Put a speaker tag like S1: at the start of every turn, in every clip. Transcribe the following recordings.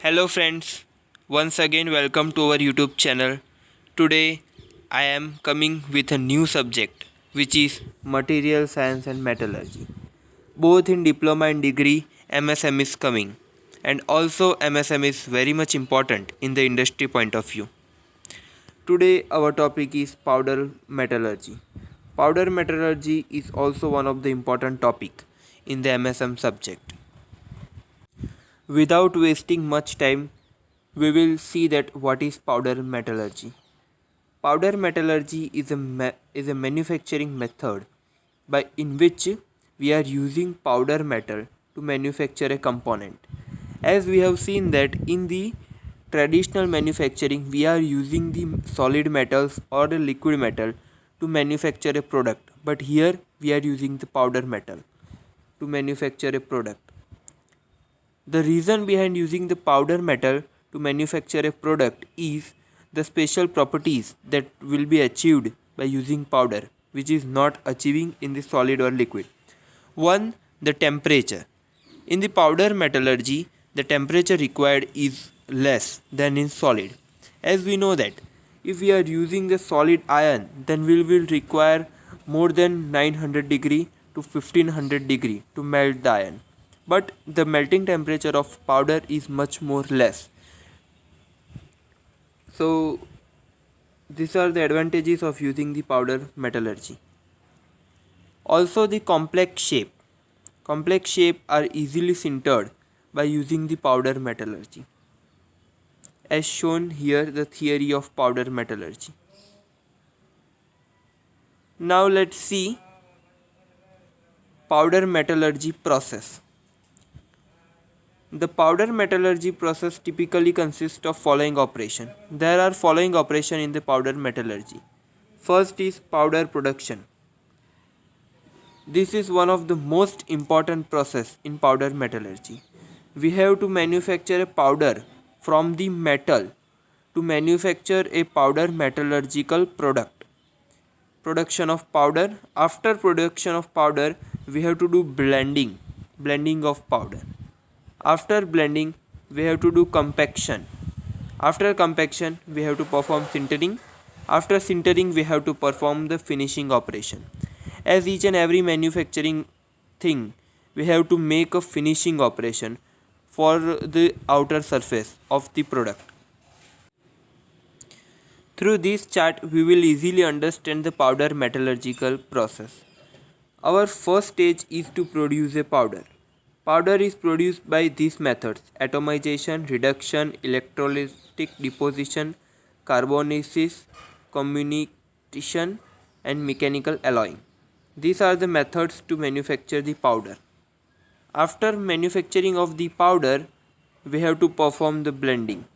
S1: Hello friends, once again welcome to our YouTube channel. Today I am coming with a new subject which is material science and metallurgy. Both in diploma and degree MSM is coming, and also MSM is very much important in the industry point of view. Today our topic is powder metallurgy. Powder metallurgy is also one of the important topic in the MSM subject. Without wasting much time, we will see that what is powder metallurgy. Powder metallurgy is a manufacturing method by in which we are using powder metal to manufacture a component. As we have seen that in the traditional manufacturing we are using the solid metals or the liquid metal to manufacture a product, but here we are using the powder metal to manufacture a product. The reason behind using the powder metal to manufacture a product is the special properties that will be achieved by using powder, which is not achieving in the solid or liquid. One, the temperature. In the powder metallurgy, the temperature required is less than in solid. As we know that if we are using the solid iron, then we will require more than 900 degree to 1500 degree to melt the iron, but the melting temperature of powder is much more less. So these are the advantages of using the powder metallurgy. Also the complex shape are easily sintered by using the powder metallurgy, as shown here the theory of powder metallurgy. Now let's see powder metallurgy process. The powder metallurgy process typically consists of following operation. There are following operation in the powder metallurgy. First is powder production. This is one of the most important process in powder metallurgy. We have to manufacture a powder from the metal to manufacture a powder metallurgical product. Production of powder. After production of powder, we have to do blending of powder. After blending, we have to do compaction. After compaction, we have to perform sintering. After sintering, we have to perform the finishing operation. As each and every manufacturing thing, we have to make a finishing operation for the outer surface of the product. Through this chart, we will easily understand the powder metallurgical process. Our first stage is to produce a powder. Powder is produced by these methods: atomization, reduction, electrolytic deposition, carbonaceous, comminution, and mechanical alloying. These are the methods to manufacture the powder. After manufacturing of the powder, we have to perform the blending.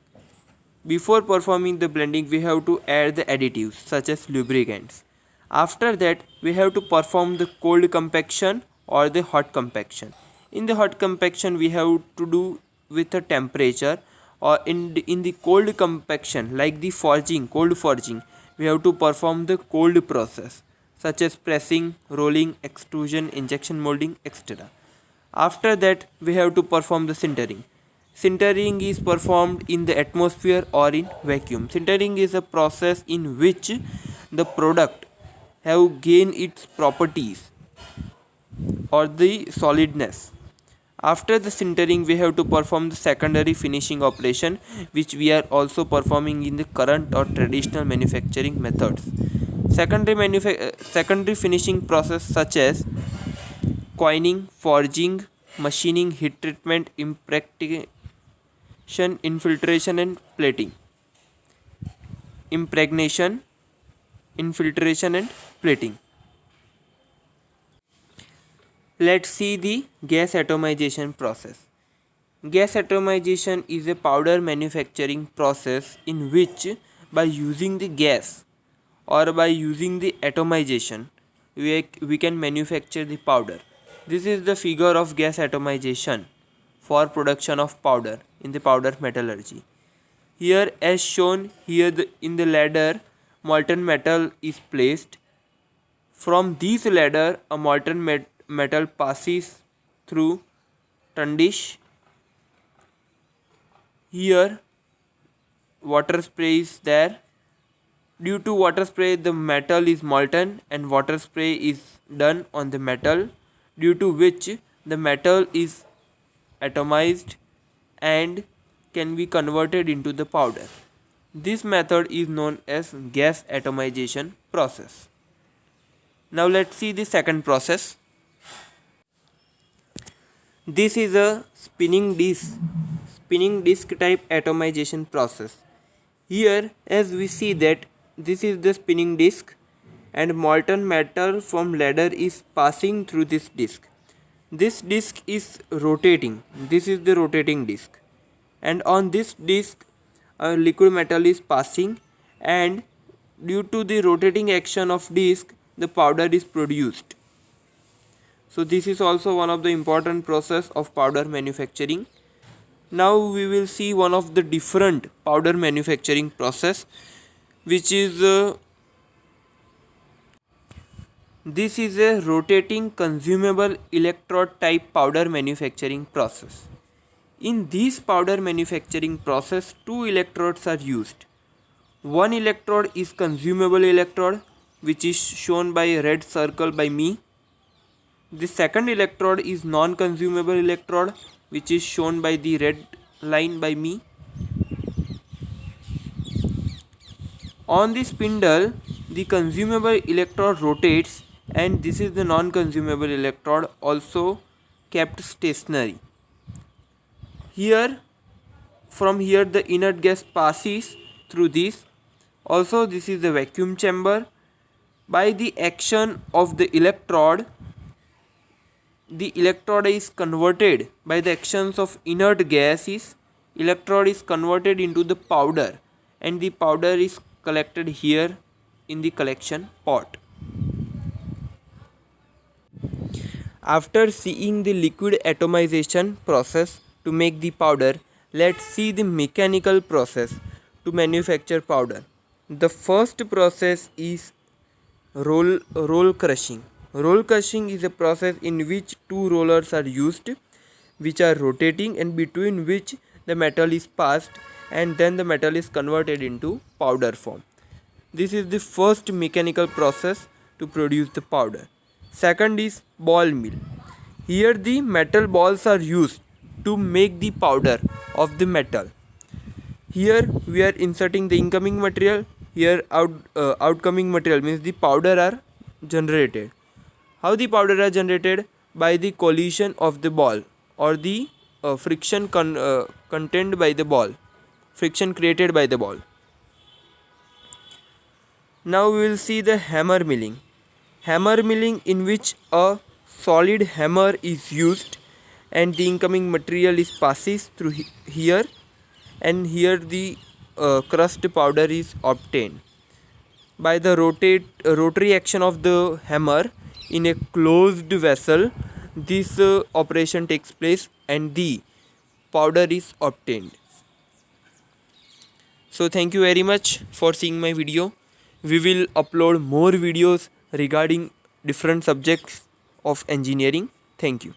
S1: Before performing the blending, we have to add the additives such as lubricants. After that, we have to perform the cold compaction or the hot compaction. In the hot compaction, we have to do with a temperature, or in the cold compaction, like the cold forging, we have to perform the cold process such as pressing, rolling, extrusion, injection molding, etc. After that, we have to perform the sintering. Sintering is performed in the atmosphere or in vacuum. Sintering is a process in which the product have gained its properties or the solidness. After the sintering, we have to perform the secondary finishing operation, which we are also performing in the current or traditional manufacturing methods. Secondary finishing process such as coining, forging, machining, heat treatment, impregnation, infiltration, and plating. Impregnation, infiltration, and plating. Let's see the gas atomization process. Gas atomization is a powder manufacturing process in which, by using the gas or by using the atomization, we can manufacture the powder. This is the figure of gas atomization for production of powder in the powder metallurgy. Here, as shown here, in the ladder, molten metal is placed. From this ladder, a molten metal passes through tundish, Here water spray is there. Due to water spray the metal is molten and water spray is done on the metal, due to which the metal is atomized and can be converted into the powder. This method is known as gas atomization process. Now let's see the second process. This is a spinning disc type atomization process. Here as we see that this is the spinning disc and molten metal from ladle is passing through this disc. This disc is rotating. This is the rotating disc, and on this disc a liquid metal is passing, and due to the rotating action of disc the powder is produced. So this is also one of the important process of powder manufacturing. Now we will see one of the different powder manufacturing process, which is this is a rotating consumable electrode type powder manufacturing process. In this powder manufacturing process, two electrodes are used. One electrode is consumable electrode, which is shown by a red circle by me. The second electrode is non-consumable electrode, which is shown by the red line by me. On the spindle, the consumable electrode rotates, and this is the non-consumable electrode, also kept stationary. Here, from here the inert gas passes through this. Also this is the vacuum chamber. By the action of the electrode is converted, by the actions of inert gases, electrode is converted into the powder, and the powder is collected here in the collection pot. After seeing the liquid atomization process to make the powder, let's see the mechanical process to manufacture powder. The first process is roll crushing. Roll crushing is a process in which two rollers are used, which are rotating and between which the metal is passed, and then the metal is converted into powder form. This is the first mechanical process to produce the powder. Second is ball mill. Here the metal balls are used to make the powder of the metal. Here we are inserting the incoming material. Here outcoming material means the powder are generated. How the powder are generated? By the collision of the ball or the friction contained by the ball, friction created by the ball. Now we will see the hammer milling. Hammer milling, in which a solid hammer is used and the incoming material is passes through here, and here the crushed powder is obtained. By the rotary action of the hammer in a closed vessel, this operation takes place and the powder is obtained. So thank you very much for seeing my video. We will upload more videos regarding different subjects of engineering. Thank you.